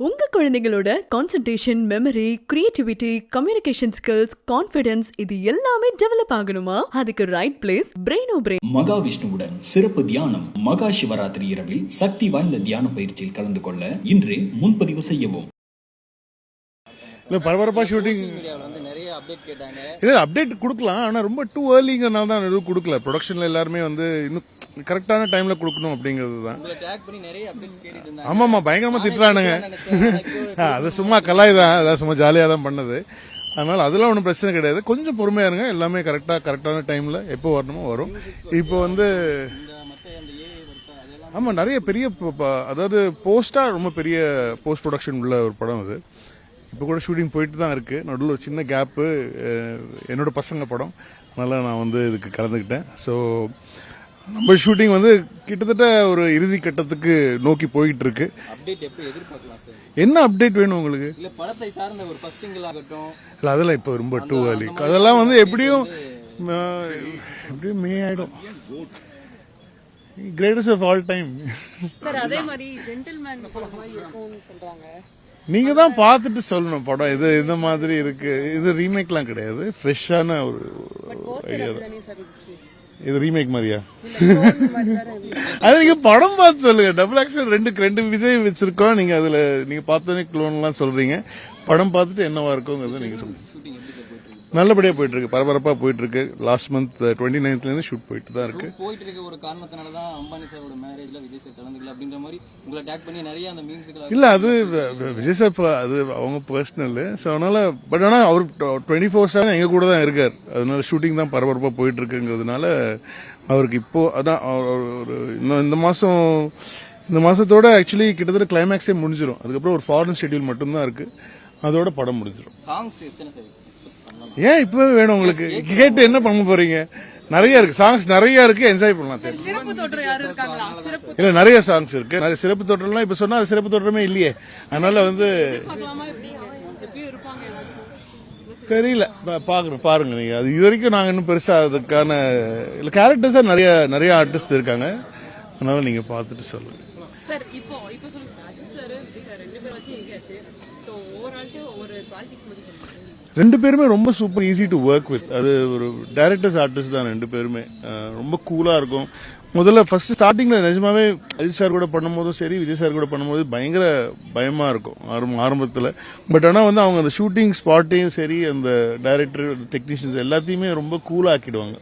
உங்க குழந்தைகளோட concentration, memory, creativity, communication skills, confidence இது எல்லாமே டெவலப் ஆகணுமா? அதுக்கு ரைட் பிளேஸ் பிரெயினோ பிரெயின். மகாவிஷ்ணுவுடன் சிறப்பு தியானம். மகா சிவராத்திரி இரவில் சக்தி வாய்ந்த தியான பயிற்சியில் கலந்து கொள்ள இன்றே முன்பதிவு செய்யவும். இல்லை பரபரப்பாக ஷூட்டிங் நிறைய அப்டேட் கேட்டாங்க. இல்லை அப்டேட் கொடுக்கலாம், ஆனால் ரொம்ப டூ ஏர்லிங்கிறனால தான் எதுவும் கொடுக்கல. ப்ரொடக்ஷனில் எல்லாருமே வந்து இன்னும் கரெக்டான டைமில் கொடுக்கணும் அப்படிங்கிறது தான். ஆமாம்மா, பயங்கரமாக திட்டுறானுங்க. அது சும்மா கலாய் தான், அதான் சும்மா ஜாலியாக தான் பண்ணது. அதனால் அதெல்லாம் ஒன்றும் பிரச்சனை கிடையாது. கொஞ்சம் பொறுமையாக இருங்க, எல்லாமே கரெக்டான டைமில் எப்போ வரணுமோ வரும். இப்போ வந்து ஆமாம், நிறைய பெரிய அதாவது போஸ்டாக ரொம்ப பெரிய போஸ்ட் ப்ரொடக்ஷன் உள்ள ஒரு படம் அது. இப்போ கூட ஷூட்டிங் போயிட்டு தான் இருக்குது. நடுவில் ஒரு சின்ன கேப்பு, என்னோட பசங்க படம், அதனால் நான் வந்து இதுக்கு கலந்துக்கிட்டேன். ஸோ நம்ம ஷூட்டிங் வந்து கிட்டத்தட்ட ஒரு இறுதி கட்டத்துக்கு நோக்கி போயிட்டு இருக்கு. என்ன அப்டேட் வேணும் உங்களுக்கு? படத்தை சார்ந்த ஒரு ஃபர்ஸ்ட் சிங்கிள் ஆகட்டும். இல்லை அதெல்லாம் இப்போ ரொம்ப டூ ஏர்லி. அதெல்லாம் வந்து எப்படியும் மே ஆயிடும். Greatest of all time. அதே மாதிரி ஜென்டில்மேன் மாதிரி இருக்கும்னு சொல்றாங்க. நீங்க தான் பார்த்துட்டு சொல்லணும் படம் இது இந்த மாதிரி இருக்கு. இது ரீமேக்லாம் கிடையாது, ஃப்ரெஷ்ஷான ஒரு ஐடியா தான். இது ரீமேக் மாதிரியா? அது நீங்க படம் பார்த்து சொல்லுங்க. டபுள் ஆக்ஷன் ரெண்டு விஜய் வச்சிருக்கோம். நீங்க அதுல நீங்க பார்த்தோன்னே க்ளோன்லாம் சொல்றீங்க. படம் பார்த்துட்டு என்னவா இருக்குங்கிறது நீங்க சொல்லுங்க. நல்லபடியா போயிட்டு இருக்கு, பரபரப்பா போயிட்டு இருக்கு. லாஸ்ட் மந்த் 29th இருந்து ஷூட் போயிட்டு தான் இருக்கு. போயிட்டு இருக்க ஒரு காரணத்தினால தான் அம்பானி சாரோட மேரேஜ்ல விஜய் சார் கலந்துக்கல அப்படின்ற மாதிரி உங்களை டேக் பண்ணி நிறைய அந்த மீம்ஸ்கள். இல்ல அது விஜய் சார் அது அவங்க பர்சனல். ஸோ அதனால பட் ஆனால் அவர் 24/7 எங்க கூட தான் இருக்கார். அதனால ஷூட்டிங் தான் பரபரப்பா போயிட்டு இருக்குங்கிறதுனால அவருக்கு இப்போ அதான் ஒரு இந்த மாசத்தோட ஆக்சுவலி கிட்டத்தட்ட கிளைமேக்ஸே முடிஞ்சிடும். அதுக்கப்புறம் ஒரு ஃபாரின் ஷெட்யூல் மட்டும்தான் இருக்கு, அதோட படம் முடிஞ்சிடும். சாங்ஸ் எத்தனை சார்? ஏன் இப்பவே வேணும் உங்களுக்கு? கேட்டு என்ன பண்ண போறீங்க? நிறைய இருக்கு, சாங்ஸ் நிறைய இருக்கு, என்ஜாய் பண்ணலாம். இல்ல நிறைய சாங்ஸ் இருக்கு, நிறைய சிறப்பு தோற்றம்லாம் இப்ப சொன்னா அது சிறப்பு தோற்றமே இல்லையே. அதனால வந்து தெரியல, பாருங்க நீங்க. அது இது வரைக்கும் நாங்க இன்னும் பெருசா அதுக்கான கேரக்டர்ஸா நிறைய ஆர்டிஸ்ட் இருக்காங்க. அதனால நீங்க பாத்துட்டு சொல்லுங்க. ரெண்டு பேருமே ரொம்ப super, easy to work with. அது ஒரு டைரக்டர்ஸ் ஆர்டிஸ்ட் தான் ரெண்டு பேருமே. ரொம்ப கூலா இருக்கும். முதல்ல ஃபர்ஸ்ட் ஸ்டார்டிங்ல நிஜமாவே அஜித் சார் கூட பண்ணும்போதும் சரி, விஜய் சார் கூட பண்ணும்போது பயங்கர பயமா இருக்கும் ஆரம்பத்தில். பட் ஆனால் வந்து அவங்க அந்த ஷூட்டிங் ஸ்பாட்டையும் சரி, அந்த டைரக்டர், டெக்னீஷியன்ஸ் எல்லாத்தையுமே ரொம்ப கூலா ஆக்கிடுவாங்க.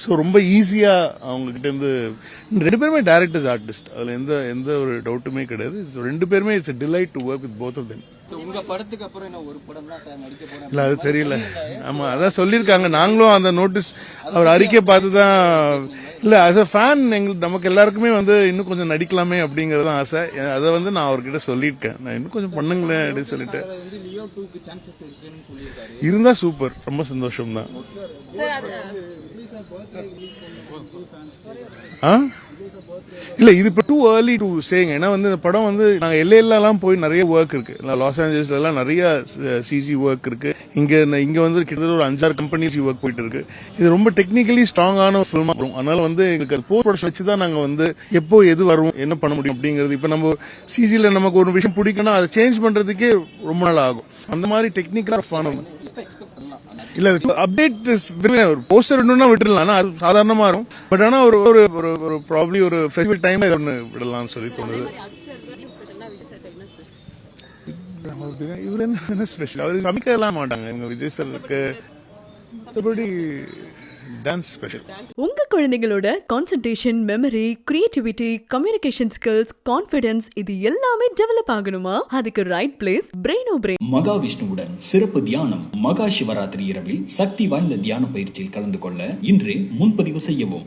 ஸோ ரொம்ப ஈஸியா அவங்க கிட்ட இருந்து ரெண்டு பேருமே டைரக்டர்ஸ் ஆர்டிஸ்ட், அதுல எந்த ஒரு டவுட்டுமே கிடையாது. ரெண்டு பேருமே it's a delight to work with both of them. உங்க படத்துக்கு அப்புறம் என்ன ஒரு படம் தான் சார் நடிக்க போறேன்? இல்ல அது தெரியல. ஆமா அதான் சொல்லியிருக்காங்க. நாங்களும் அந்த நோட்டீஸ் அவர் அறிக்கை பார்த்து தான். இல்ல ஆஸ் அ ஃபேன் நமக்கு எல்லாருக்குமே வந்து இன்னும் கொஞ்சம் நடிக்கலாமே அப்படிங்கறது ஆசை. அதை வந்து நான் அவர்கிட்ட சொல்லியிருக்கேன், நான் இன்னும் கொஞ்சம் பண்ணுங்களேன் அப்படின்னு சொல்லிட்டு. இருந்தா சூப்பர், ரொம்ப சந்தோஷம் தான். இல்ல இது இப்ப டூ ஏர்லி டு சேங்க. ஏன்னா வந்து இந்த படம் வந்து நாங்க எல்லையெல்லாம் போய் நிறைய ஒர்க் இருக்கு. லாஸ் ஏஞ்சல்ஸ்ல எல்லாம் நிறைய சிஜி ஒர்க் இருக்கு. இங்க வந்து கிட்டத்தட்ட ஒரு 5-6 கம்பெனிஸ் ஒர்க் போயிட்டு இருக்கு. இது ரொம்ப டெக்னிக்கலி ஸ்ட்ராங்கான ஒரு ஃபில்மா வரும். அதனால வந்து எங்களுக்கு போஸ்ட் ப்ரொடக்ஷன் வச்சுதான் நாங்க வந்து எப்போ எது வரும், என்ன பண்ண முடியும் அப்படிங்கிறது. இப்ப நம்ம சிஜில நமக்கு ஒரு விஷயம் பிடிக்கணும், அதை சேஞ்ச் பண்றதுக்கே ரொம்ப நாள் ஆகும். அந்த மாதிரி டெக்னிக்கலா இல்ல அப்டேட் ஒரு போஸ்டர் வேணும்னா விட்டுடலாம், அது சாதாரணமா இருக்கும். பட் ஆனா ஒரு ப்ராப்ளி ஒரு ஃபெஸ்டிவல் டைம்ல ஒன்னு விடலாம்னு சொல்லி தோணுது. இவர் என்ன ஸ்பெஷல்? அவர் சமைக்கலாம் மாட்டாங்க இவங்க விஜய் சாருக்கு. மற்றபடி டான்ஸ் ஸ்பெஷல். உங்க குழந்தைகளோட concentration, memory, creativity, communication skills, confidence இது எல்லாமே டெவலப் ஆகணுமா? அதுக்கு ரைட் பிளேஸ் பிரெயினோ பிரெயின். மகாவிஷ்ணுவுடன் சிறப்பு தியானம். மகா சிவராத்திரி இரவில் சக்தி வாய்ந்த தியான பயிற்சியில் கலந்து கொள்ள இன்றே முன்பதிவு செய்யவும்.